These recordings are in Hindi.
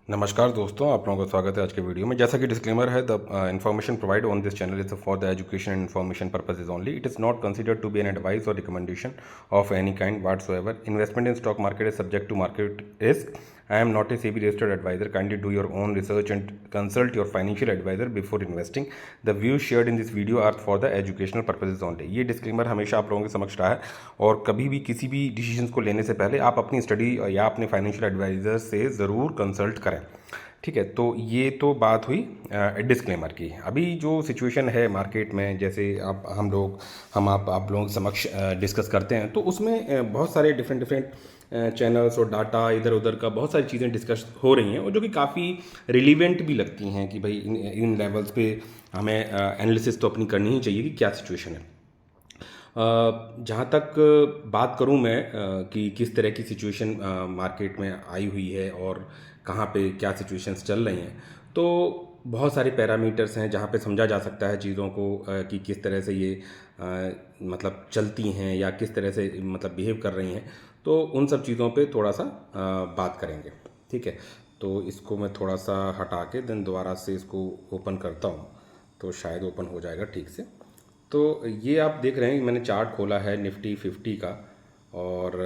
नमस्कार दोस्तों, आप लोगों का स्वागत है आज के वीडियो में। जैसा कि डिस्क्लेमर है, the information provide on this channel is for the education and information purposes only. It is not considered to be an advice और recommendation of any kind whatsoever. Investment in stock market is subject to market risk. I am not a SEBI registered advisor. Kindly do your own research and consult your financial advisor before investing. The views shared in this video are for the educational purposes only. ये डिस्क्लेमर हमेशा आप लोगों के समक्ष रहा है और कभी भी किसी भी डिसीजन को लेने से पहले आप अपनी स्टडी या अपने फाइनेंशियल एडवाइज़र से ज़रूर कंसल्ट करें। ठीक है, तो ये तो बात हुई डिस्क्लेमर की। अभी जो सिचुएशन है मार्केट में, जैसे आप लोगों के समक्ष डिस्कस करते हैं, तो उसमें बहुत सारे डिफरेंट चैनल्स और डाटा इधर उधर का बहुत सारी चीज़ें डिस्कस हो रही हैं और जो कि काफ़ी रिलीवेंट भी लगती हैं कि भाई इन लेवल्स पे हमें एनालिसिस तो अपनी करनी ही चाहिए कि क्या सिचुएशन है। जहाँ तक बात करूँ मैं कि किस तरह की सिचुएशन मार्केट में आई हुई है और कहाँ पे क्या सिचुएशंस चल रही हैं, तो बहुत सारे पैरामीटर्स हैं जहाँ पे समझा जा सकता है चीज़ों को कि किस तरह से ये मतलब चलती हैं या किस तरह से मतलब बिहेव कर रही हैं। तो उन सब चीज़ों पे थोड़ा सा बात करेंगे। ठीक है, तो इसको मैं थोड़ा सा हटा के देन दोबारा से इसको ओपन करता हूँ तो शायद ओपन हो जाएगा ठीक से। तो ये आप देख रहे हैं कि मैंने चार्ट खोला है निफ्टी 50 का और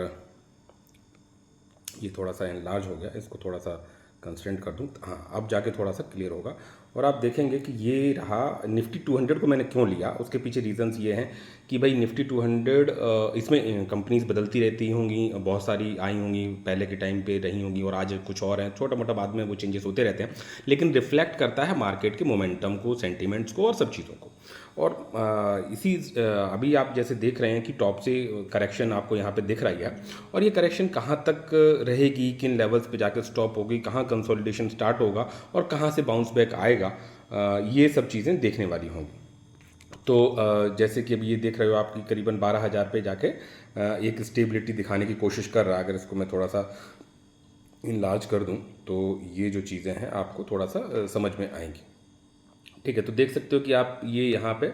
ये थोड़ा सा एनलार्ज हो गया, इसको थोड़ा सा कंस्ट्रेंट कर दूँ। हाँ, अब जाके थोड़ा सा क्लियर होगा और आप देखेंगे कि ये रहा निफ्टी 200 को मैंने क्यों लिया। उसके पीछे रीजंस ये हैं कि भाई निफ्टी 200 इसमें कंपनीज बदलती रहती होंगी, बहुत सारी आई होंगी, पहले के टाइम पे रही होंगी और आज कुछ और हैं, छोटा मोटा बाद में वो चेंजेस होते रहते हैं, लेकिन रिफ्लेक्ट करता है मार्केट के मोमेंटम को, सेंटिमेंट्स को और सब चीज़ों को। और अभी आप जैसे देख रहे हैं कि टॉप से करेक्शन आपको यहाँ पे दिख रही है और ये करेक्शन कहाँ तक रहेगी, किन लेवल्स पे जाकर स्टॉप होगी, कहाँ कंसोलिडेशन स्टार्ट होगा और कहाँ से बाउंस बैक आएगा, ये सब चीज़ें देखने वाली होंगी। तो जैसे कि अभी ये देख रहे हो आपकी करीबन 12,000 पे जाके एक स्टेबिलिटी दिखाने की कोशिश कर रहा है। अगर इसको मैं थोड़ा सा इनलार्ज कर दूं तो ये जो चीज़ें हैं आपको थोड़ा सा समझ में आएंगी। ठीक है, तो देख सकते हो कि आप ये यहाँ पे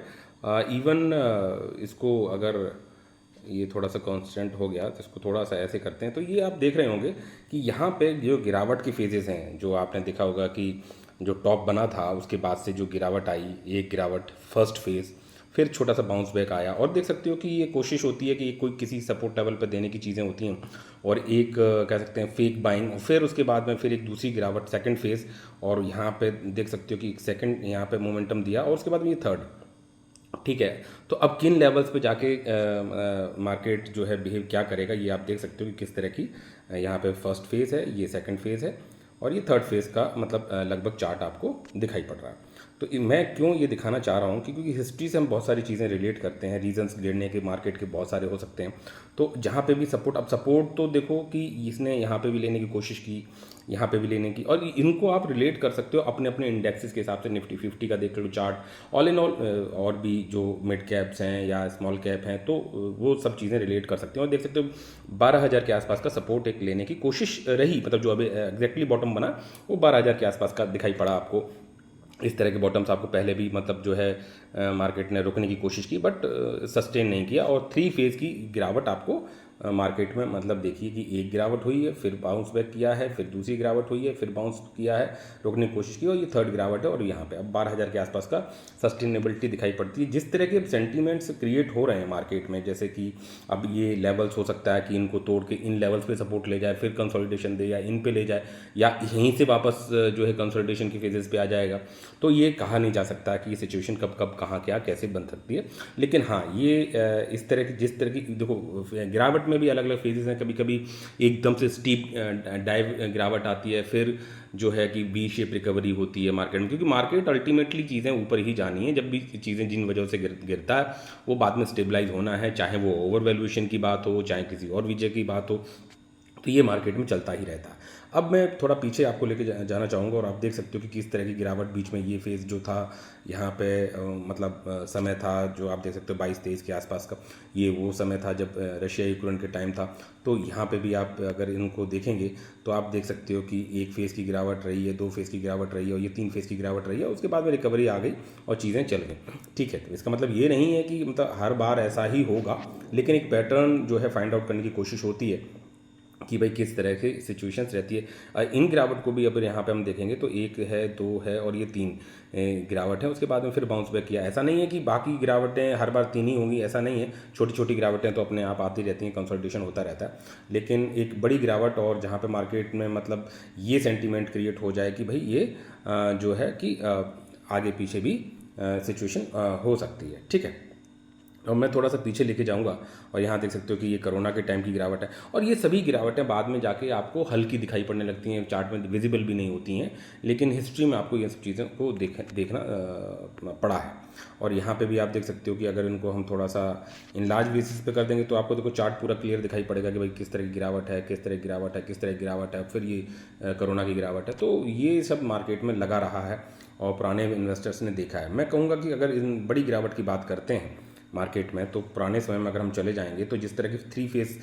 इवन इसको अगर ये थोड़ा सा कांस्टेंट हो गया तो इसको थोड़ा सा ऐसे करते हैं, तो ये आप देख रहे होंगे कि यहाँ पे जो गिरावट के फेजेस हैं, जो आपने देखा होगा कि जो टॉप बना था उसके बाद से जो गिरावट आई, एक गिरावट फर्स्ट फेज़, फिर छोटा सा बाउंस बैक आया और देख सकते हो कि ये कोशिश होती है कि कोई किसी सपोर्ट लेवल पर देने की चीज़ें होती हैं और एक कह सकते हैं फेक बाइंग, फिर उसके बाद में फिर एक दूसरी गिरावट सेकंड फेज़ और यहाँ पे देख सकते हो कि एक सेकंड यहाँ पे मोमेंटम दिया और उसके बाद में ये थर्ड। ठीक है, तो अब किन लेवल्स पे जाके मार्केट जो है बिहेव क्या करेगा, ये आप देख सकते हो कि किस तरह की यहाँ पे फर्स्ट फेज़ है, ये सेकंड फेज़ है और ये थर्ड फेज़ का मतलब लगभग चार्ट आपको दिखाई पड़ रहा है। तो मैं क्यों ये दिखाना चाह रहा हूँ क्योंकि हिस्ट्री से हम बहुत सारी चीज़ें रिलेट करते हैं, रीजंस गिरने के मार्केट के बहुत सारे हो सकते हैं। तो जहाँ पे भी सपोर्ट, अब सपोर्ट तो देखो कि इसने यहाँ पे भी लेने की कोशिश की, यहाँ पे भी लेने की, और इनको आप रिलेट कर सकते हो अपने अपने इंडेक्सेस के हिसाब से। निफ्टी 50 का देख लो चार्ट, ऑल इन ऑल और भी जो मिड कैप्स हैं या स्मॉल कैप हैं, तो वो सब चीज़ें रिलेट कर सकते हो और देख सकते हो 12,000 के आसपास का सपोर्ट एक लेने की कोशिश रही, मतलब जो अभी एग्जैक्टली बॉटम बना वो 12,000 के आसपास का दिखाई पड़ा आपको। इस तरह के बॉटम्स आपको पहले भी मतलब जो है मार्केट ने रोकने की कोशिश की बट सस्टेन नहीं किया और थ्री फेज़ की गिरावट आपको मार्केट में मतलब देखिए कि एक गिरावट हुई है, फिर बाउंस बैक किया है, फिर दूसरी गिरावट हुई है, फिर बाउंस किया है, रोकने की कोशिश की और ये थर्ड गिरावट है और यहाँ पे अब 12,000 के आसपास का सस्टेनेबिलिटी दिखाई पड़ती है। जिस तरह के सेंटीमेंट्स क्रिएट हो रहे हैं मार्केट में, जैसे कि अब ये लेवल्स हो सकता है कि इनको तोड़ के इन लेवल्स पे सपोर्ट ले जाए, फिर कंसोलिडेशन दे या इन पे ले जाए या यहीं से वापस जो है कंसोलिडेशन की फेजेस पे आ जाएगा, तो ये कहा नहीं जा सकता कि ये सिचुएशन कब कब कहाँ क्या कैसे बन सकती है। लेकिन हाँ, ये इस तरह की, जिस तरह की देखो गिरावट में भी अलग अलग फेजेस हैं, कभी कभी एकदम से स्टीप डाइव गिरावट आती है, फिर जो है कि बी शेप रिकवरी होती है मार्केट में, क्योंकि मार्केट अल्टीमेटली चीज़ें ऊपर ही जानी है। जब भी चीज़ें जिन वजहों से गिरता है वो बाद में स्टेबलाइज होना है, चाहे वो ओवर वैल्यूएशन की बात हो, चाहे किसी और वजह की बात हो, तो ये मार्केट में चलता ही रहता है। अब मैं थोड़ा पीछे आपको लेके जाना चाहूँगा और आप देख सकते हो कि किस तरह की गिरावट बीच में ये फेज़ जो था यहाँ पे मतलब समय था जो आप देख सकते हो 22-23 के आसपास का, ये वो समय था जब रशिया यूक्रेन के टाइम था। तो यहाँ पे भी आप अगर इनको देखेंगे तो आप देख सकते हो कि एक फेज़ की गिरावट रही है, 2 फेज़ की गिरावट रही है और ये 3 फेज़ की गिरावट रही है, उसके बाद में रिकवरी आ गई और चीज़ें चल गई। ठीक है, तो इसका मतलब ये नहीं है कि मतलब हर बार ऐसा ही होगा, लेकिन एक पैटर्न जो है फाइंड आउट करने की कोशिश होती है कि भाई किस तरह की सिचुएशंस रहती है। इन गिरावट को भी अब यहाँ पे हम देखेंगे तो 1 है, 2 है और ये 3 गिरावट है। उसके बाद में फिर बाउंस बैक किया। ऐसा नहीं है कि बाकी गिरावटें हर बार 3 ही होंगी, ऐसा नहीं है। छोटी छोटी गिरावटें तो अपने आप आती रहती हैं, कंसोलिडेशन होता रहता है। लेकिन एक बड़ी गिरावट और जहाँ पे मार्केट में मतलब ये सेंटीमेंट क्रिएट हो जाए कि भाई ये जो है कि आगे पीछे भी सिचुएशन हो सकती है। ठीक है, और मैं थोड़ा सा पीछे लेके जाऊंगा और यहाँ देख सकते हो कि ये कोरोना के टाइम की गिरावट है। और ये सभी गिरावटें बाद में जाके आपको हल्की दिखाई पड़ने लगती हैं, चार्ट में विजिबल भी नहीं होती हैं, लेकिन हिस्ट्री में आपको ये सब चीज़ों को देखना पड़ा है। और यहाँ पे भी आप देख सकते हो कि अगर इनको हम थोड़ा सा इन लार्ज बेसिस पे कर देंगे तो आपको देखो चार्ट पूरा क्लियर दिखाई पड़ेगा कि भाई किस तरह की गिरावट है, किस तरह की गिरावट है, किस तरह की गिरावट है, फिर ये कोरोना की गिरावट है। तो ये सब मार्केट में लगा रहा है और पुराने इन्वेस्टर्स ने देखा है। मैं कहूँगा कि अगर इन बड़ी गिरावट की बात करते हैं मार्केट में, तो पुराने समय में अगर हम चले जाएंगे तो जिस तरह की 3 फेस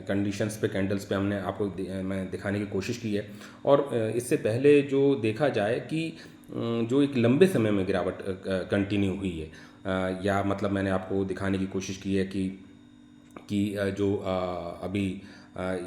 कंडीशंस पे, कैंडल्स पे हमने आपको मैं दिखाने की कोशिश की है। और इससे पहले जो देखा जाए कि जो एक लंबे समय में गिरावट कंटिन्यू हुई है, या मतलब मैंने आपको दिखाने की कोशिश की है कि जो अभी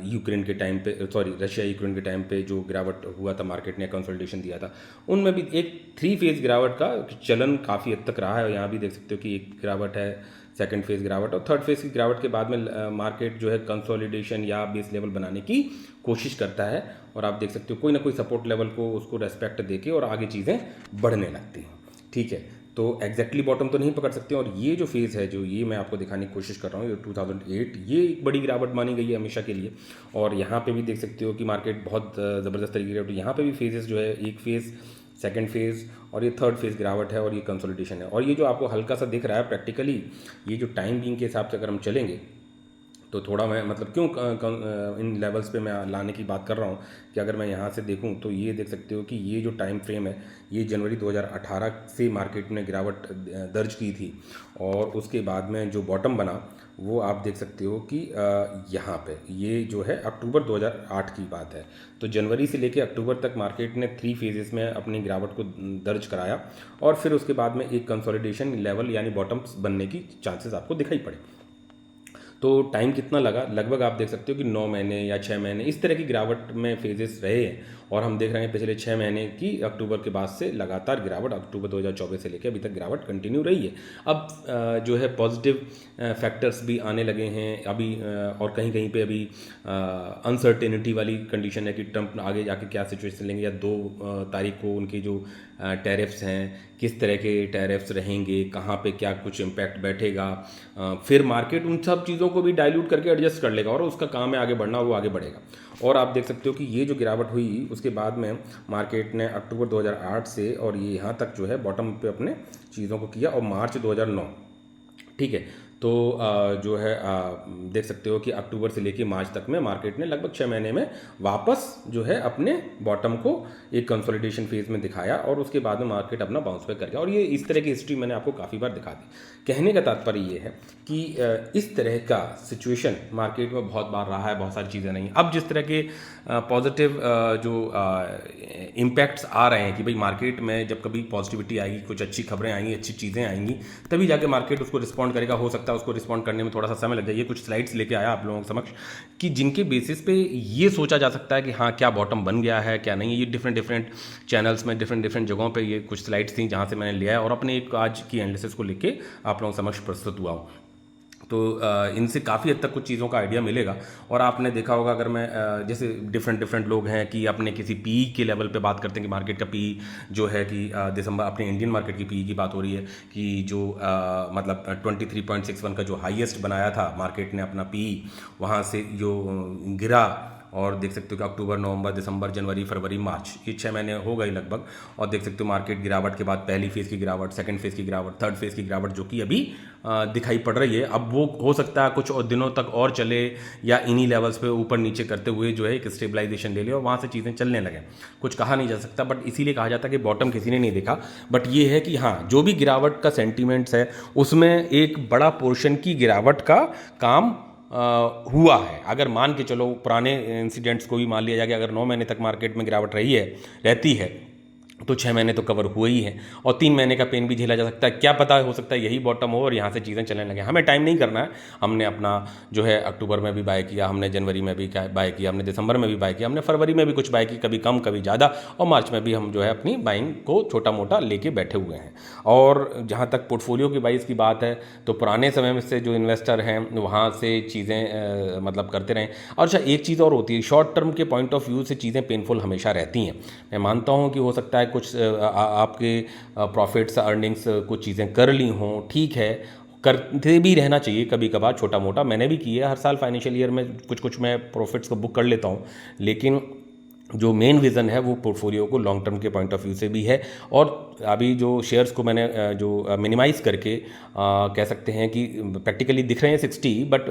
यूक्रेन के टाइम पे, सॉरी रशिया यूक्रेन के टाइम पे जो गिरावट हुआ था, मार्केट ने कंसोलिडेशन दिया था, उनमें भी एक 3 फेज गिरावट का चलन काफ़ी हद तक रहा है। और यहाँ भी देख सकते हो कि एक गिरावट है, सेकंड फेज गिरावट, और थर्ड फेज की गिरावट के बाद में मार्केट जो है कंसोलिडेशन या बेस लेवल बनाने की कोशिश करता है। और आप देख सकते हो कोई ना कोई सपोर्ट लेवल को उसको रेस्पेक्ट देके और आगे चीज़ें बढ़ने लगती हैं। ठीक है, तो एग्जैक्टली बॉटम तो नहीं पकड़ सकते। और ये जो फेज़ है, जो ये मैं आपको दिखाने की कोशिश कर रहा हूँ, ये 2008, ये एक बड़ी गिरावट मानी गई है हमेशा के लिए। और यहाँ पे भी देख सकते हो कि मार्केट बहुत ज़बरदस्त तरीके से, यहाँ पे भी फेजेस जो है, एक फेज़, सेकंड फेज़ और ये थर्ड फेज़ गिरावट है और ये कंसोलिडेशन है। और ये जो आपको हल्का सा दिख रहा है प्रैक्टिकली, ये जो टाइम बीइंग के हिसाब से अगर हम चलेंगे तो थोड़ा मैं मतलब क्यों इन लेवल्स पे मैं लाने की बात कर रहा हूँ कि अगर मैं यहाँ से देखूँ तो ये देख सकते हो कि ये जो टाइम फ्रेम है, ये जनवरी 2018 से मार्केट ने गिरावट दर्ज की थी। और उसके बाद में जो बॉटम बना वो आप देख सकते हो कि यहाँ पे ये जो है अक्टूबर 2008 की बात है। तो जनवरी से लेकर अक्टूबर तक मार्केट ने 3 फेजेस में अपनी गिरावट को दर्ज कराया। और फिर उसके बाद में एक कंसोलिडेशन लेवल यानी बॉटम्स बनने की चांसेस आपको दिखाई पड़े। तो टाइम कितना लगा, लगभग आप देख सकते हो कि 9 महीने या 6 महीने इस तरह की गिरावट में फेजेस रहे हैं। और हम देख रहे हैं पिछले 6 महीने की अक्टूबर के बाद से लगातार गिरावट, अक्टूबर 2024 से लेकर अभी तक गिरावट कंटिन्यू रही है। अब जो है पॉजिटिव फैक्टर्स भी आने लगे हैं अभी, और कहीं कहीं पे अभी अनसर्टेनिटी वाली कंडीशन है कि ट्रंप आगे जाके क्या सिचुएशन लेंगे, या 2 तारीख को उनके जो टैरिफ्स हैं, किस तरह के टैरिफ्स रहेंगे, कहाँ पे क्या कुछ इम्पैक्ट बैठेगा। फिर मार्केट उन सब चीज़ों को भी डाइल्यूट करके एडजस्ट कर लेगा और उसका काम है आगे बढ़ना, वो आगे बढ़ेगा। और आप देख सकते हो कि ये जो गिरावट हुई उसके बाद में मार्केट ने अक्टूबर 2008 से और ये यहाँ तक जो है बॉटम पे अपने चीज़ों को किया, और मार्च 2009, ठीक है, तो जो है देख सकते हो कि अक्टूबर से लेकर मार्च तक में मार्केट ने लगभग 6 महीने में वापस जो है अपने बॉटम को एक कंसोलिडेशन फेज में दिखाया। और उसके बाद में मार्केट अपना बाउंस बैक कर गया। और ये इस तरह की हिस्ट्री मैंने आपको काफ़ी बार दिखा दी। कहने का तात्पर्य ये है कि इस तरह का सिचुएशन मार्केट में बहुत बार रहा है, बहुत सारी चीज़ें नहीं। अब जिस तरह के पॉजिटिव जो इम्पैक्ट्स आ रहे हैं कि भाई मार्केट में जब कभी पॉजिटिविटी आएगी, कुछ अच्छी खबरें आएंगी, अच्छी चीज़ें आएंगी, तभी जाके मार्केट उसको रिस्पॉन्ड करेगा। हो सकता है उसको रिस्पॉन्ड करने में थोड़ा सा समय लग जाए। ये कुछ स्लाइड्स लेके आया आप लोगों के समक्ष कि जिनके बेसिस पे ये सोचा जा सकता है कि हाँ क्या बॉटम बन गया है क्या नहीं। ये डिफरेंट चैनल्स में डिफरेंट जगहों पे ये कुछ स्लाइड्स थी जहाँ से मैंने लिया है और अपने एक आज की एनालिसिस को लेके आप लोगों के समक्ष प्रस्तुत हुआ हूँ। तो इनसे काफ़ी हद तक कुछ चीज़ों का आइडिया मिलेगा। और आपने देखा होगा, अगर मैं जैसे डिफरेंट लोग हैं कि अपने किसी पी के लेवल पे बात करते हैं कि मार्केट का पी जो है कि दिसंबर अपने इंडियन मार्केट की पी की बात हो रही है कि जो मतलब 23.61 का जो हाईएस्ट बनाया था मार्केट ने अपना पी, वहाँ से जो गिरा। और देख सकते हो कि अक्टूबर, नवंबर, दिसंबर, जनवरी, फरवरी, मार्च, ये 6 महीने हो गए लगभग। और देख सकते हो मार्केट गिरावट के बाद पहली फेज़ की गिरावट, सेकंड फेज़ की गिरावट, थर्ड फेज़ की गिरावट जो कि अभी दिखाई पड़ रही है। अब वो हो सकता है कुछ और दिनों तक और चले या इन्हीं लेवल्स पे ऊपर नीचे करते हुए जो है एक स्टेबलाइजेशन ले ले और वहाँ से चीज़ें चलने लगे। कुछ कहा नहीं जा सकता, बट इसीलिए कहा जाता है कि बॉटम किसी ने नहीं देखा। बट ये है कि हाँ, जो भी गिरावट का सेंटीमेंट्स है उसमें एक बड़ा पोर्शन की गिरावट का काम हुआ है। अगर मान के चलो पुराने इंसिडेंट्स को भी मान लिया जाए कि अगर 9 महीने तक मार्केट में गिरावट रहती है तो 6 महीने तो कवर हुए ही हैं और 3 महीने का पेन भी झेला जा सकता है। क्या पता हो सकता है यही बॉटम हो और यहाँ से चीज़ें चलने लगे। हमें टाइम नहीं करना है। हमने अपना जो है अक्टूबर में भी बाय किया, हमने जनवरी में भी बाय किया, हमने दिसंबर में भी बाय किया, हमने फरवरी में भी कुछ बाय की, कभी कम कभी ज़्यादा, और मार्च में भी हम जो है अपनी बाइंग को छोटा मोटा लेके बैठे हुए हैं। और जहाँ तक पोर्टफोलियो की बाइस की बात है तो पुराने समय में से जो इन्वेस्टर हैं वहाँ से चीज़ें मतलब करते रहें। और अच्छा, एक चीज़ और होती है, शॉर्ट टर्म के पॉइंट ऑफ व्यू से चीज़ें पेनफुल हमेशा रहती हैं। मैं मानता हूँ कि हो सकता है कुछ आपके प्रॉफिट्स अर्निंग्स कुछ चीज़ें कर ली हों, ठीक है, करते भी रहना चाहिए कभी कभार छोटा मोटा। मैंने भी किया हर साल फाइनेंशियल ईयर में कुछ कुछ मैं प्रॉफिट्स को बुक कर लेता हूँ, लेकिन जो मेन विज़न है वो पोर्टफोलियो को लॉन्ग टर्म के पॉइंट ऑफ व्यू से भी है। और अभी जो शेयर्स को मैंने जो मिनिमाइज़ करके कह सकते हैं कि प्रैक्टिकली दिख रहे हैं 60, बट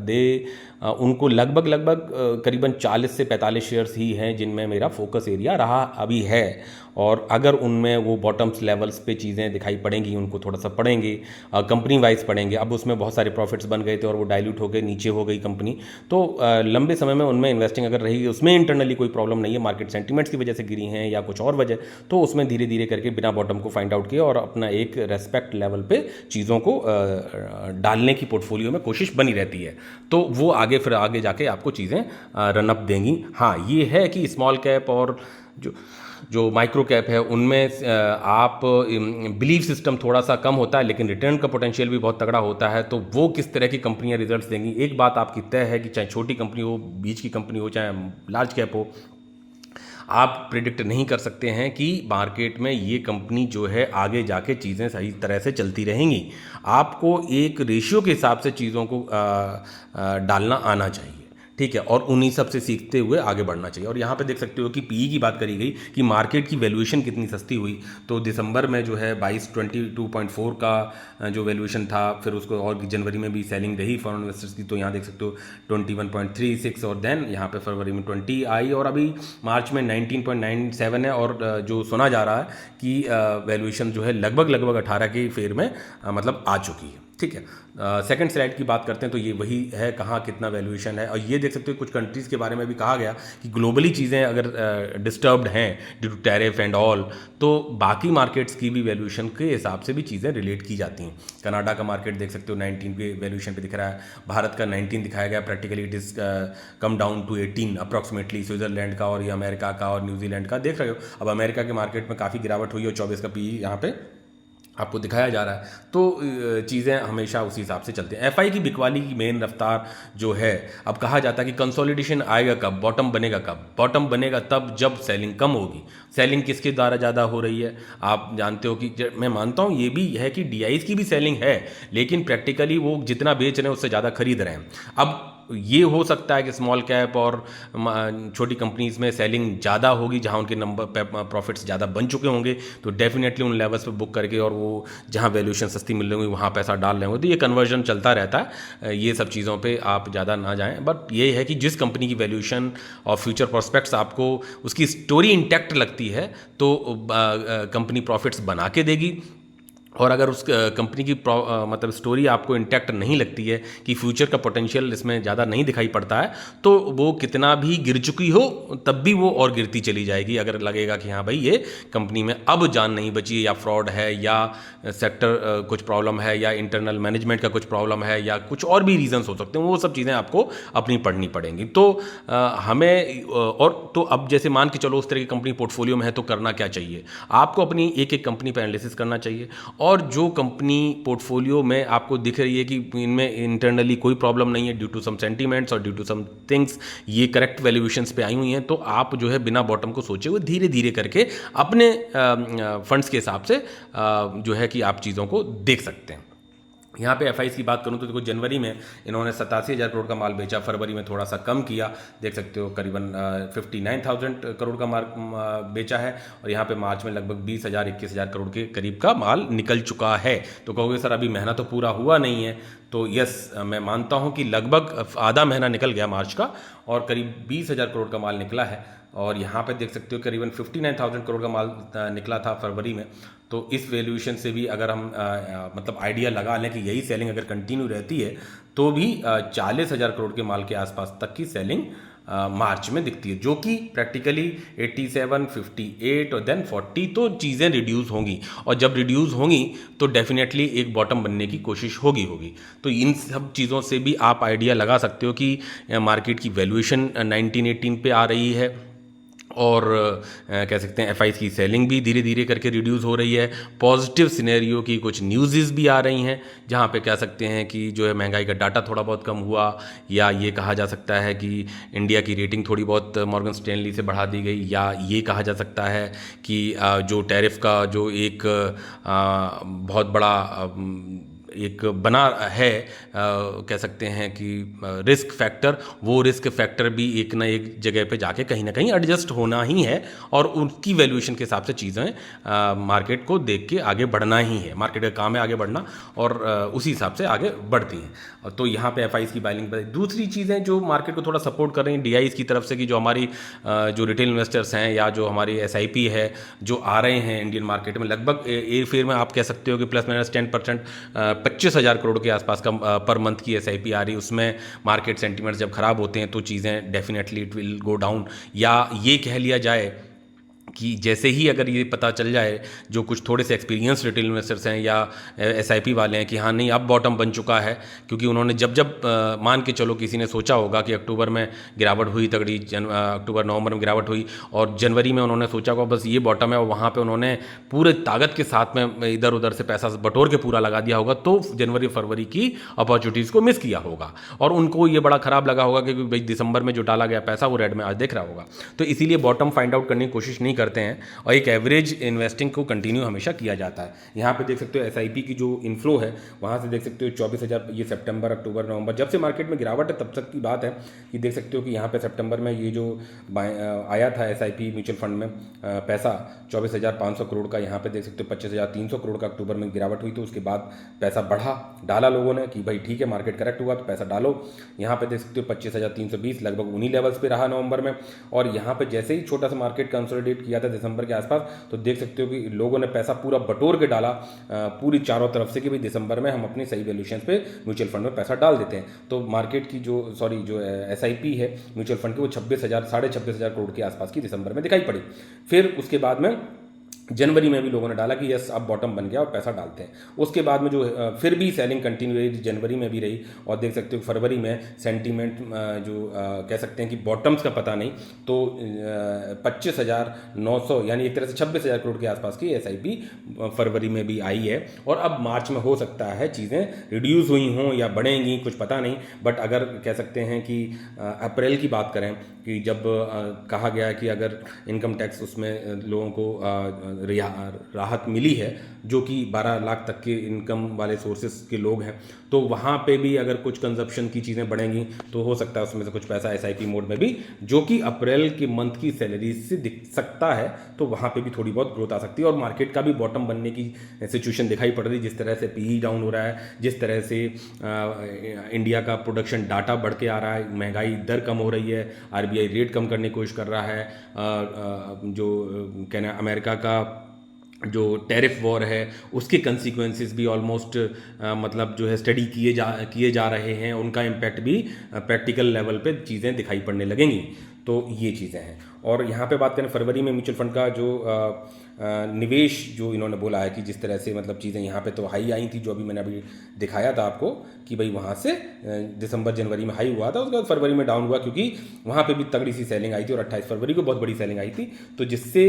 दे उनको लगभग करीबन 40 से 45 शेयर्स ही हैं जिनमें मेरा फोकस एरिया रहा अभी है। और अगर उनमें वो बॉटम्स लेवल्स पे चीज़ें दिखाई पड़ेंगी, उनको थोड़ा सा पढ़ेंगे, कंपनी वाइज पढ़ेंगे। अब उसमें बहुत सारे प्रॉफिट्स बन गए थे और वो डाइल्यूट हो गए, नीचे हो गई कंपनी, तो लंबे समय में उनमें इन्वेस्टिंग अगर रही, उसमें इंटरनली कोई प्रॉब्लम नहीं है, मार्केट सेंटिमेंट्स की वजह से गिरी हैं या कुछ और वजह, तो उसमें धीरे धीरे करके बिना बॉटम को फाइंड आउट किया और अपना एक रेस्पेक्ट लेवल पे चीज़ों को डालने की पोर्टफोलियो में कोशिश बनी रहती है। तो वो फिर आगे जाके आपको चीज़ें रन अप देंगी। हाँ, ये है कि स्मॉल कैप और जो माइक्रो कैप है उनमें आप बिलीव सिस्टम थोड़ा सा कम होता है, लेकिन रिटर्न का पोटेंशियल भी बहुत तगड़ा होता है। तो वो किस तरह की कंपनियां रिजल्ट्स देंगी, एक बात आपकी तय है कि चाहे छोटी कंपनी हो, बीच की कंपनी हो, चाहे लार्ज कैप हो, आप प्रिडिक्ट नहीं कर सकते हैं कि मार्केट में ये कंपनी जो है आगे जाके चीज़ें सही तरह से चलती रहेंगी। आपको एक रेशियो के हिसाब से चीज़ों को डालना आना चाहिए, ठीक है, और उन्हीं सब से सीखते हुए आगे बढ़ना चाहिए। और यहाँ पे देख सकते हो कि पीई की बात करी गई कि मार्केट की वैल्यूएशन कितनी सस्ती हुई। तो दिसंबर में जो है 22.4 का जो वैल्यूएशन था, फिर उसको और जनवरी में भी सेलिंग रही फॉरेन इन्वेस्टर्स की, तो यहाँ देख सकते हो 21.36, और देन यहाँ पे फरवरी में 20 आई, और अभी मार्च में 19.97 है। और जो सुना जा रहा है कि वैल्यूएशन जो है लगभग 18 के फेर में मतलब आ चुकी है, ठीक है। सेकंड स्लाइड की बात करते हैं तो ये वही है, कहाँ कितना वैल्यूएशन है। और ये देख सकते हो कुछ कंट्रीज़ के बारे में भी कहा गया कि ग्लोबली चीज़ें अगर डिस्टर्ब्ड हैं due to tariff and all, तो बाकी मार्केट्स की भी वैल्यूएशन के हिसाब से भी चीज़ें रिलेट की जाती हैं। कनाडा का मार्केट देख सकते हो 19 पे वैल्यूएशन पे दिख रहा है, भारत का 19 दिखाया गया, practically it is come down to 18 approximately. Switzerland का और ये अमेरिका का और न्यूजीलैंड का देख रहे हो। अब अमेरिका के मार्केट में काफ़ी गिरावट हुई और 24 का पी यहाँ पे आपको दिखाया जा रहा है। तो चीज़ें हमेशा उसी हिसाब से चलती हैं। एफआई की बिकवाली की मेन रफ्तार जो है, अब कहा जाता है कि कंसोलिडेशन आएगा कब, बॉटम बनेगा कब। बॉटम बनेगा तब जब सेलिंग कम होगी। सेलिंग किसके द्वारा ज़्यादा हो रही है, आप जानते हो कि मैं मानता हूँ ये भी है कि डीआईज की भी सेलिंग है, लेकिन प्रैक्टिकली वो जितना बेच रहे हैं उससे ज़्यादा खरीद रहे हैं। अब ये हो सकता है कि स्मॉल कैप और छोटी कंपनीज़ में सेलिंग ज़्यादा होगी, जहाँ उनके नंबर प्रॉफिट्स ज़्यादा बन चुके होंगे, तो डेफिनेटली उन लेवल्स पे बुक करके और वो जहाँ वैल्यूएशन सस्ती मिल रही होगी वहाँ पैसा डाल रहे होंगे। तो ये कन्वर्जन चलता रहता है, ये सब चीज़ों पे आप ज़्यादा ना जाएं। बट ये है कि जिस कंपनी की वैल्यूएशन और फ्यूचर प्रोस्पेक्ट्स आपको उसकी स्टोरी इंटैक्ट लगती है तो कंपनी प्रॉफिट्स बना के देगी। और अगर उस कंपनी की मतलब स्टोरी आपको इंटैक्ट नहीं लगती है कि फ्यूचर का पोटेंशियल इसमें ज़्यादा नहीं दिखाई पड़ता है, तो वो कितना भी गिर चुकी हो तब भी वो और गिरती चली जाएगी। अगर लगेगा कि हाँ भाई ये कंपनी में अब जान नहीं बची है, या फ्रॉड है, या सेक्टर कुछ प्रॉब्लम है, या इंटरनल मैनेजमेंट का कुछ प्रॉब्लम है, या कुछ और भी रीजंस हो सकते हैं, वो सब चीज़ें आपको अपनी पढ़नी पड़ेंगी। तो हमें और तो अब जैसे मान के चलो उस तरह की कंपनी पोर्टफोलियो में है तो करना क्या चाहिए, आपको अपनी एक एक कंपनी पर एनालिसिस करना चाहिए। और जो कंपनी पोर्टफोलियो में आपको दिख रही है कि इनमें इंटरनली कोई प्रॉब्लम नहीं है, ड्यू टू सम सेंटीमेंट्स और ड्यू टू सम थिंग्स ये करेक्ट वैल्यूएशंस पे आई हुई हैं, तो आप जो है बिना बॉटम को सोचे हुए धीरे धीरे करके अपने फंड्स के हिसाब से जो है कि आप चीज़ों को देख सकते हैं। यहाँ पे एफआईज की बात करूँ तो देखो जनवरी में इन्होंने 87,000 करोड़ का माल बेचा, फरवरी में थोड़ा सा कम किया, देख सकते हो करीबन 59,000 करोड़ का माल बेचा है। और यहाँ पे मार्च में लगभग 20,000-21,000 करोड़ के करीब का माल निकल चुका है। तो कहोगे सर अभी महीना तो पूरा हुआ नहीं है, तो यस मैं मानता हूँ कि लगभग आधा महीना निकल गया मार्च का और करीब 20,000 करोड़ का माल निकला है। और यहाँ पे देख सकते हो करीबन 59,000 करोड़ का माल निकला था फरवरी में। तो इस वैल्यूएशन से भी अगर हम मतलब आइडिया लगा लें कि यही सेलिंग अगर कंटिन्यू रहती है तो भी 40,000 करोड़ के माल के आसपास तक की सेलिंग मार्च में दिखती है, जो कि प्रैक्टिकली 87, 58 और देन 40, तो चीज़ें रिड्यूस होंगी, और जब रिड्यूस होंगी तो डेफिनेटली एक बॉटम बनने की कोशिश होगी। तो इन सब चीज़ों से भी आप आइडिया लगा सकते हो कि मार्केट की वैल्यूएशन 1918 पे आ रही है, और कह सकते हैं एफआईज की सेलिंग भी धीरे धीरे करके रिड्यूस हो रही है। पॉजिटिव सिनेरियो की कुछ न्यूज़ भी आ रही हैं, जहां पे कह सकते हैं कि जो है महंगाई का डाटा थोड़ा बहुत कम हुआ, या ये कहा जा सकता है कि इंडिया की रेटिंग थोड़ी बहुत मॉर्गन स्टैनली से बढ़ा दी गई, या ये कहा जा सकता है कि जो टैरिफ का जो एक बहुत बड़ा एक बना है, कह सकते हैं कि रिस्क फैक्टर, वो रिस्क फैक्टर भी एक ना एक जगह पे जाके कहीं ना कहीं एडजस्ट होना ही है, और उनकी वैल्यूएशन के हिसाब से चीज़ें मार्केट को देख के आगे बढ़ना ही है। मार्केट का काम है आगे बढ़ना, और उसी हिसाब से आगे बढ़ती हैं। तो यहाँ पे एफआईज की बाइंग। दूसरी चीज़ें जो मार्केट को थोड़ा सपोर्ट कर रही हैं डीआईज की तरफ से, कि जो हमारी जो रिटेल इन्वेस्टर्स हैं या जो हमारी एसआईपी है जो आ रहे हैं इंडियन मार्केट में, लगभग एक फेयर में आप कह सकते हो कि ±10%, 25,000 करोड़ के आसपास का पर मंथ की एसआईपी आ रही है। उसमें मार्केट सेंटीमेंट्स जब खराब होते हैं तो चीज़ें definitely it will go down, या ये कह लिया जाए कि जैसे ही अगर ये पता चल जाए, जो कुछ थोड़े से एक्सपीरियंस रिटेल इन्वेस्टर्स हैं या एसआईपी वाले हैं, कि हाँ नहीं अब बॉटम बन चुका है, क्योंकि उन्होंने जब मान के चलो किसी ने सोचा होगा कि अक्टूबर में गिरावट हुई तगड़ी, अक्टूबर नवंबर में गिरावट हुई, और जनवरी में उन्होंने सोचा होगा बस ये बॉटम है, और वहाँ पर उन्होंने पूरे ताकत के साथ में इधर उधर से पैसा बटोर के पूरा लगा दिया होगा, तो जनवरी फरवरी की अपॉर्चुनिटीज़ को मिस किया होगा, और उनको ये बड़ा ख़राब लगा होगा कि भाई दिसंबर में जो डाला गया पैसा वो रेड में आज देख रहा होगा। तो इसीलिए बॉटम फाइंड आउट करने की कोशिश नहीं करते हैं, और एक एवरेज इन्वेस्टिंग को कंटिन्यू हमेशा किया जाता है। यहाँ पे देख सकते हो एसआईपी की जो इनफ्लो है, वहाँ से देख सकते हो 24,000, ये सितंबर, अक्टूबर, नवंबर, जब से मार्केट में गिरावट है तब तक की बात है, कि देख सकते हो कि यहाँ पे सितंबर में ये जो आया था एसआईपी म्यूचुअल फंड में पैसा 24,500 करोड़ का, यहाँ पे देख सकते हो 25,300 करोड़ का अक्टूबर में गिरावट हुई, तो उसके बाद पैसा बढ़ा, डाला लोगों ने कि भाई ठीक है मार्केट करेक्ट हुआ तो पैसा डालो। यहाँ पे देख सकते हो 25,320 लगभग उन्हीं लेवल्स पे रहा नवंबर में, और यहाँ पे जैसे ही छोटा सा मार्केट कंसोलिडेट किया था दिसंबर के आसपास, तो देख सकते हो कि लोगों ने पैसा पूरा बटोर के डाला पूरी चारों तरफ से, कि भाई दिसंबर में हम अपनी सही वैल्यूएशन पे म्यूचुअल फंड में पैसा डाल देते हैं। तो मार्केट की जो एसआईपी है म्यूचुअल फंड की, वो 26,000 करोड़ के आसपास की दिसंबर में दिखाई पड़ी। फिर उसके बाद में जनवरी में भी लोगों ने डाला कि यस अब बॉटम बन गया और पैसा डालते हैं। उसके बाद में जो फिर भी सेलिंग कंटिन्यू रही, जनवरी में भी रही, और देख सकते हो फरवरी में सेंटीमेंट जो कह सकते हैं कि बॉटम्स का पता नहीं, तो 25,900 यानी एक तरह से 26,000 करोड़ के आसपास की एसआईपी फरवरी में भी आई है, और अब मार्च में हो सकता है चीज़ें रिड्यूस हुई हों या बढ़ेंगी, कुछ पता नहीं। बट अगर कह सकते हैं कि अप्रैल की बात करें, कि जब कहा गया कि अगर इनकम टैक्स उसमें लोगों को राहत मिली है, जो कि 12 लाख तक के इनकम वाले सोर्सेस के लोग हैं, तो वहाँ पे भी अगर कुछ कंजप्शन की चीज़ें बढ़ेंगी तो हो सकता है उसमें से कुछ पैसा एसआईपी मोड में भी, जो कि अप्रैल के मंथ की सैलरी से दिख सकता है, तो वहाँ पे भी थोड़ी बहुत ग्रोथ आ सकती है, और मार्केट का भी बॉटम बनने की सिचुएशन दिखाई पड़ रही है। जिस तरह से पीई डाउन हो रहा है, जिस तरह से इंडिया का प्रोडक्शन डाटा बढ़ के आ रहा है, महंगाई दर कम हो रही है, आरबीआई रेट कम करने की कोशिश कर रहा है, जो कहना अमेरिका का जो टैरिफ वॉर है उसके कंसिक्वेंसेस भी ऑलमोस्ट मतलब जो है स्टडी किए जा रहे हैं, उनका इम्पैक्ट भी प्रैक्टिकल लेवल पे चीज़ें दिखाई पड़ने लगेंगी। तो ये चीज़ें हैं। और यहाँ पे बात करें फरवरी में म्यूचुअल फंड का जो निवेश जो इन्होंने बोला है कि जिस तरह से मतलब चीज़ें यहाँ पे तो हाई आई थी, जो अभी मैंने अभी दिखाया था आपको कि भाई वहाँ से दिसंबर जनवरी में हाई हुआ था, उसके बाद फरवरी में डाउन हुआ, क्योंकि वहाँ पे भी तगड़ी सी सेलिंग आई थी, और 28 फरवरी को बहुत बड़ी सेलिंग आई थी। तो जिससे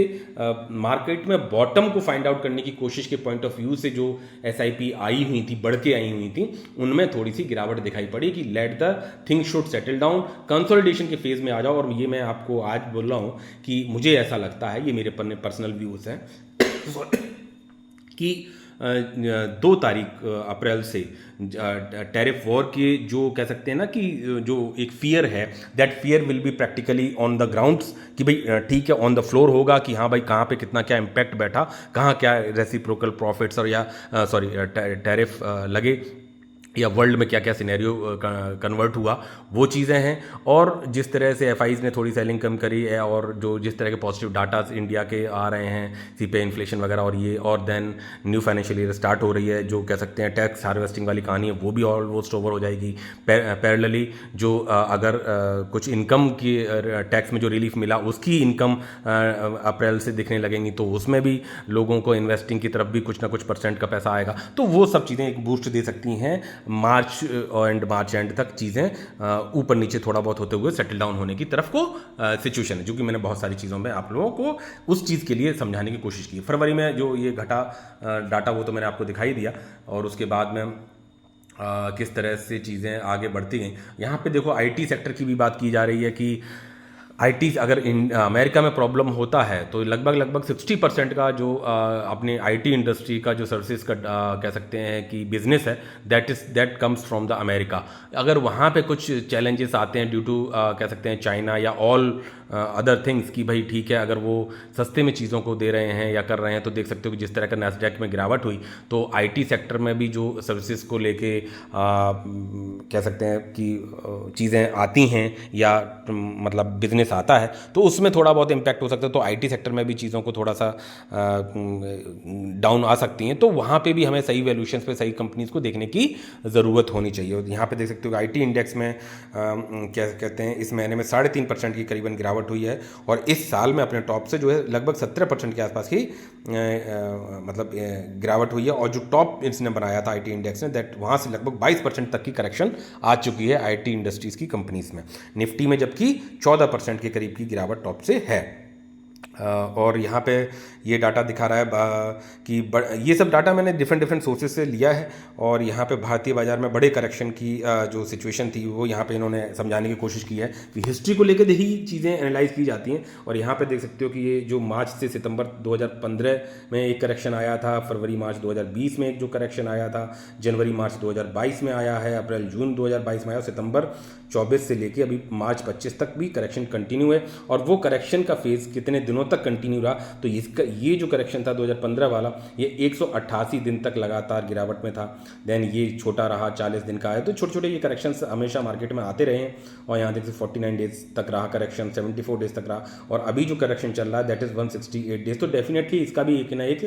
मार्केट में बॉटम को फाइंड आउट करने की कोशिश के पॉइंट ऑफ व्यू से जो एसआईपी आई हुई थी, बढ़ के आई हुई थी, उनमें थोड़ी सी गिरावट दिखाई पड़ी कि let the thing should settle down, consolidation के फेज में आ जाओ। और ये मैं आपको आज बोल रहा हूँ कि मुझे ऐसा लगता है, ये मेरे पर्सनल व्यूज़ हैं कि 2 तारीख अप्रैल से टैरिफ वॉर के जो कह सकते हैं ना कि जो एक फियर है, that fear will be practically on the grounds, कि भाई ठीक है ऑन द फ्लोर होगा कि हाँ भाई कहाँ पे कितना क्या इम्पैक्ट बैठा, कहाँ क्या रेसिप्रोकल प्रॉफिट्स और या टैरिफ लगे, या वर्ल्ड में क्या क्या सिनेरियो कन्वर्ट हुआ, वो चीज़ें हैं। और जिस तरह से एफआईज ने थोड़ी सेलिंग कम करी है, और जो जिस तरह के पॉजिटिव डाटा इंडिया के आ रहे हैं, सीपीआई इन्फ्लेशन वगैरह, और ये, और then new financial year start हो रही है, जो कह सकते हैं टैक्स हार्वेस्टिंग वाली कहानी है वो भी ऑलमोस्ट ओवर हो जाएगी। पैरेलली जो अगर कुछ इनकम की टैक्स में जो रिलीफ मिला उसकी इनकम अप्रैल से दिखने लगेंगी, तो उसमें भी लोगों को इन्वेस्टिंग की तरफ भी कुछ ना कुछ परसेंट का पैसा आएगा। तो वो सब चीज़ें एक बूस्ट दे सकती हैं। मार्च एंड तक चीज़ें ऊपर नीचे थोड़ा बहुत होते हुए सेटल डाउन होने की तरफ को सिचुएशन है, जो कि मैंने बहुत सारी चीज़ों में आप लोगों को उस चीज़ के लिए समझाने की कोशिश की। फरवरी में जो ये घटा डाटा वो तो मैंने आपको दिखाई दिया, और उसके बाद में किस तरह से चीज़ें आगे बढ़ती गई। यहाँ पे देखो आईटी सेक्टर की भी बात की जा रही है कि आईटी अगर अमेरिका में प्रॉब्लम होता है तो लगभग 60% का जो अपने आईटी इंडस्ट्री का जो सर्विसेज का कह सकते हैं कि बिजनेस है, that comes from the America. अगर वहाँ पे कुछ चैलेंजेस आते हैं ड्यू टू कह सकते हैं चाइना या ऑल अदर थिंग्स, कि भाई ठीक है अगर वो सस्ते में चीज़ों को दे रहे हैं या कर रहे हैं, तो देख सकते हो कि जिस तरह का नैस्डैक में गिरावट हुई, तो आईटी सेक्टर में भी जो सर्विसेज को लेके कह सकते हैं कि चीज़ें आती हैं या मतलब बिजनेस आता है, तो उसमें थोड़ा बहुत इम्पैक्ट हो सकता है। तो आईटी सेक्टर में भी चीज़ों को थोड़ा सा डाउन आ सकती हैं, तो वहाँ पे भी हमें सही वैल्यूएशंस पे सही कंपनीज को देखने की ज़रूरत होनी चाहिए। और यहाँ पे देख सकते हो आईटी इंडेक्स में क्या कहते हैं इस महीने में 3.5% की करीबन गिरावट हुई है, और इस साल में अपने टॉप से जो है लगभग 17% के आसपास की मतलब गिरावट हुई है। और जो टॉप इसने बनाया था आईटी इंडेक्स ने, दैट वहाँ से लगभग 22% तक की करेक्शन आ चुकी है आईटी इंडस्ट्रीज़ की कंपनीज में। निफ्टी में जबकि 14% के करीब की गिरावट टॉप से है। और यहाँ पे ये डाटा दिखा रहा है कि ये सब डाटा मैंने डिफरेंट सोर्सेज से लिया है, और यहाँ पे भारतीय बाजार में बड़े करेक्शन की जो सिचुएशन थी वो यहाँ पे इन्होंने समझाने की कोशिश की है कि हिस्ट्री को लेकर ही चीज़ें एनालाइज की जाती हैं। और यहाँ पे देख सकते हो कि ये जो मार्च से सितंबर 2015 में एक करेक्शन आया था, फरवरी मार्च 2020 में एक जो करेक्शन आया था, जनवरी मार्च 2022 में आया है, अप्रैल जून 2022 में आया, सितंबर 24 से लेके अभी मार्च 25 तक भी करेक्शन कंटिन्यू है। और वो करेक्शन का फेज कितने दिनों तक कंटिन्यू रहा, तो इसका ये जो करेक्शन था 2015 वाला, ये 188 दिन तक लगातार गिरावट में था। देन ये छोटा रहा, 40 दिन का है। तो छोटे छोटे ये करेक्शंस हमेशा मार्केट में आते रहे हैं, और यहाँ देखिए 49 डेज तक रहा करेक्शन, 74 डेज तक रहा, और अभी जो करेक्शन चल रहा है दैट इज़ 168 डेज। तो डेफिनेटली इसका भी एक ना एक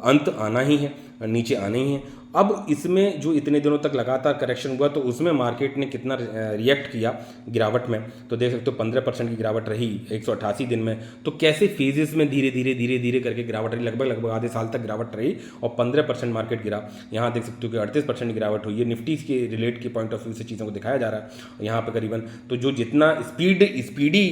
अंत आना ही है, नीचे आने ही है। अब इसमें जो इतने दिनों तक लगातार करेक्शन हुआ, तो उसमें मार्केट ने कितना रिएक्ट किया गिरावट में, तो देख सकते हो 15% की गिरावट रही 188 दिन में। तो कैसे फेजेस में धीरे धीरे करके गिरावट रही, लगभग आधे साल तक गिरावट रही, और 15% मार्केट गिरा। यहाँ देख सकते हो कि 38% गिरावट हुई है। निफ्टी के रिलेट के पॉइंट ऑफ व्यू से चीज़ों को दिखाया जा रहा है यहाँ पर करीबन। तो जो जितना स्पीडी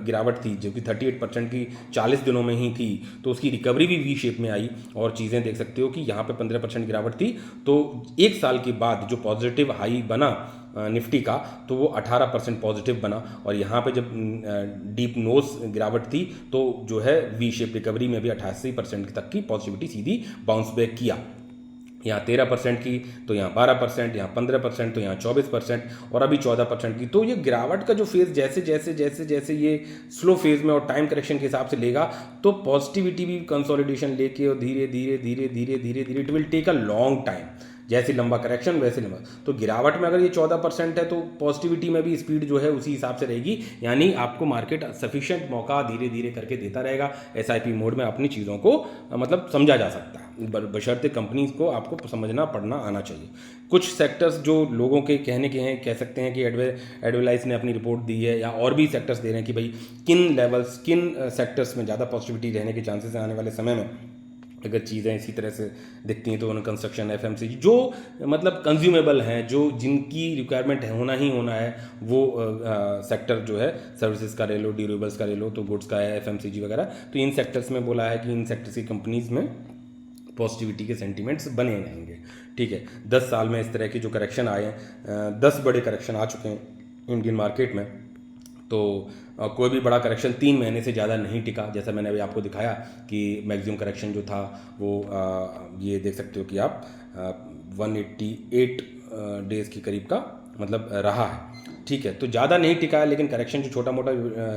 गिरावट थी, जो कि 38% की 40 दिनों में ही थी, तो उसकी रिकवरी भी वी शेप में आई, और चीज़ें देख सकते हो कि यहाँ पे 15% गिरावट थी। तो एक साल के बाद जो पॉजिटिव हाई बना निफ्टी का, तो वो 18% पॉजिटिव बना। और यहाँ पे जब डीप नोस गिरावट थी, तो जो है वी शेप रिकवरी में भी 88% तक की पॉजिटिविटी सीधी बाउंस बैक किया। यहाँ 13% की, तो यहाँ 12%, यहाँ 15%, तो यहाँ 24%, और अभी 14% की। तो ये गिरावट का जो फेज़ जैसे ये स्लो फेज़ में और टाइम करेक्शन के हिसाब से लेगा, तो पॉजिटिविटी भी कंसोलिडेशन लेके और धीरे it will take a long time. जैसे लंबा करेक्शन वैसे लंबा। तो गिरावट में अगर ये 14% है, तो पॉजिटिविटी में भी स्पीड जो है उसी हिसाब से रहेगी, यानी आपको मार्केट सफिशिएंट मौका धीरे करके देता रहेगा। एसआईपी मोड में अपनी चीज़ों को मतलब समझा जा सकता है, बशर्ते कंपनीज को आपको समझना पढ़ना आना चाहिए। कुछ सेक्टर्स जो लोगों के कहने के हैं, कह सकते हैं कि एडवलाइज ने अपनी रिपोर्ट दी है, या और भी सेक्टर्स दे रहे हैं कि भाई किन सेक्टर्स में ज़्यादा पॉजिटिविटी रहने के चांसेस हैं आने वाले समय में। अगर चीज़ें इसी तरह से दिखती हैं तो उन्हें कंस्ट्रक्शन, एफएमसीजी, जो मतलब कंज्यूमेबल हैं, जो जिनकी रिक्वायरमेंट होना ही होना है, वो सेक्टर जो है सर्विसेज का ले लो, ड्यूरेबल्स का ले लो, तो गुड्स का है, एफएमसीजी वगैरह। तो इन सेक्टर्स में बोला है कि इन सेक्टर्स की कंपनीज में पॉजिटिविटी के सेंटीमेंट्स बने रहेंगे। ठीक है, 10 साल में इस तरह के जो करेक्शन आए हैं, 10 बड़े करेक्शन आ चुके हैं इंडियन मार्केट में। तो कोई भी बड़ा करेक्शन 3 महीने से ज़्यादा नहीं टिका। जैसा मैंने अभी आपको दिखाया कि मैक्सिमम करेक्शन जो था वो ये देख सकते हो कि आप 188 डेज़ के करीब का मतलब रहा है। ठीक है, तो ज़्यादा नहीं टिका है, लेकिन करेक्शन जो छोटा मोटा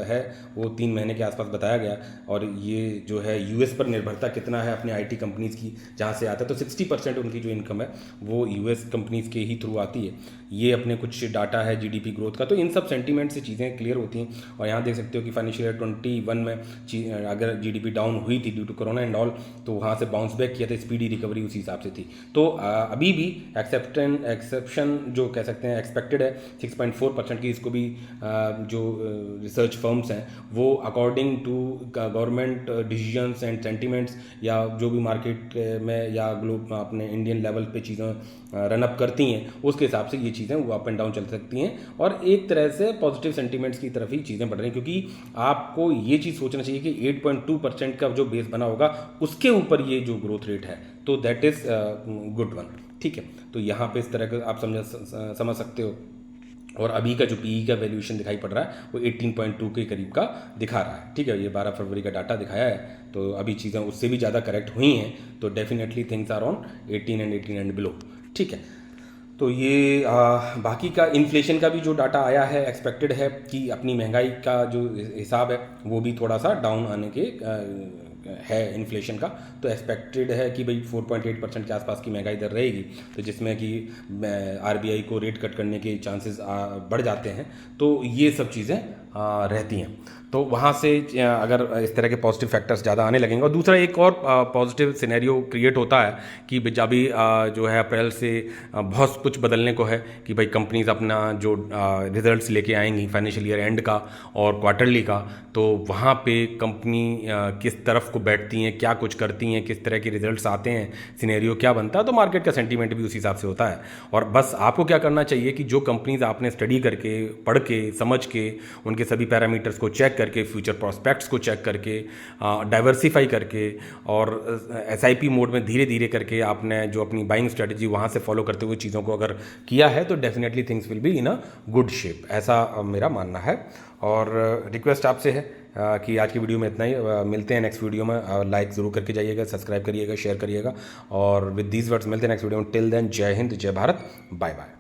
है वो 3 महीने के आसपास बताया गया। और ये जो है यूएस पर निर्भरता कितना है अपने आईटी कंपनीज़ की, जहाँ से आता है, तो 60% उनकी जो इनकम है वो यूएस कंपनीज़ के ही थ्रू आती है। ये अपने कुछ डाटा है जीडीपी ग्रोथ का, तो इन सब सेंटीमेंट से चीज़ें क्लियर होती हैं। और यहाँ देख सकते हो कि फाइनेंशियल ईयर 21 में अगर जीडीपी डाउन हुई थी due to corona and all, तो वहाँ से बाउंस बैक किया था, स्पीडी रिकवरी उसी हिसाब से थी। तो अभी भी एक्सेप्शन जो कह सकते हैं एक्सपेक्टेड है 6.4% की। इसको भी जो रिसर्च फर्म्स हैं वो according to government decisions and sentiments या जो भी मार्केट में या ग्लोब अपने इंडियन लेवल पे चीज़ें रन अप करती हैं, उसके हिसाब से ये चीज़ें वो अप एंड डाउन चल सकती हैं। और एक तरह से पॉजिटिव सेंटिमेंट्स की तरफ ही चीज़ें बढ़ रही हैं, क्योंकि आपको ये चीज़ सोचना चाहिए कि 8.2% का जो बेस बना होगा उसके ऊपर ये जो ग्रोथ रेट है, तो दैट इज़ गुड वन। ठीक है, तो यहाँ पे इस तरह का आप समझ सकते हो। और अभी का जो पीई का वैल्यूएशन दिखाई पड़ रहा है वो 18.2 के करीब का दिखा रहा है। ठीक है, ये 12 फरवरी का डाटा दिखाया है, तो अभी चीज़ें उससे भी ज़्यादा करेक्ट हुई हैं, तो definitely things are on 18 and below. ठीक है, तो ये बाकी का इन्फ्लेशन का भी जो डाटा आया है एक्सपेक्टेड है कि अपनी महंगाई का जो हिसाब है वो भी थोड़ा सा डाउन आने के है इन्फ्लेशन का। तो एक्सपेक्टेड है कि भाई 4.8% के आसपास की महंगाई दर रहेगी, तो जिसमें कि आरबीआई को रेट कट करने के चांसेस बढ़ जाते हैं। तो ये सब चीज़ें रहती हैं, तो वहाँ से अगर इस तरह के पॉजिटिव फैक्टर्स ज़्यादा आने लगेंगे। और दूसरा एक और पॉजिटिव सिनेरियो क्रिएट होता है कि अभी जो है अप्रैल से बहुत कुछ बदलने को है कि भाई कंपनीज अपना जो रिजल्ट्स लेके आएंगी फाइनेंशियल ईयर एंड का और क्वार्टरली का, तो वहाँ पे कंपनी किस तरफ को बैठती हैं, क्या कुछ करती हैं, किस तरह के रिजल्ट्स आते हैं, सिनेरियो क्या बनता है, तो मार्केट का सेंटीमेंट भी उस हिसाब से होता है। और बस आपको क्या करना चाहिए कि जो कंपनीज आपने स्टडी करके, पढ़ के, समझ के, उनके सभी पैरामीटर्स को चेक करके, फ्यूचर प्रॉस्पेक्ट्स को चेक करके, डाइवर्सिफाई करके और एसआईपी मोड में धीरे धीरे करके आपने जो अपनी बाइंग स्ट्रेटजी वहाँ से फॉलो करते हुए चीज़ों को अगर किया है, तो definitely things will be in a good shape, ऐसा मेरा मानना है। और रिक्वेस्ट आपसे है कि आज की वीडियो में इतना ही। मिलते हैं नेक्स्ट वीडियो में। लाइक ज़रूर करके जाइएगा, सब्सक्राइब करिएगा, शेयर करिएगा, और विद दीज वर्ड्स मिलते हैं नेक्स्ट वीडियो में। टिल देन, जय हिंद, जय भारत, बाय बाय।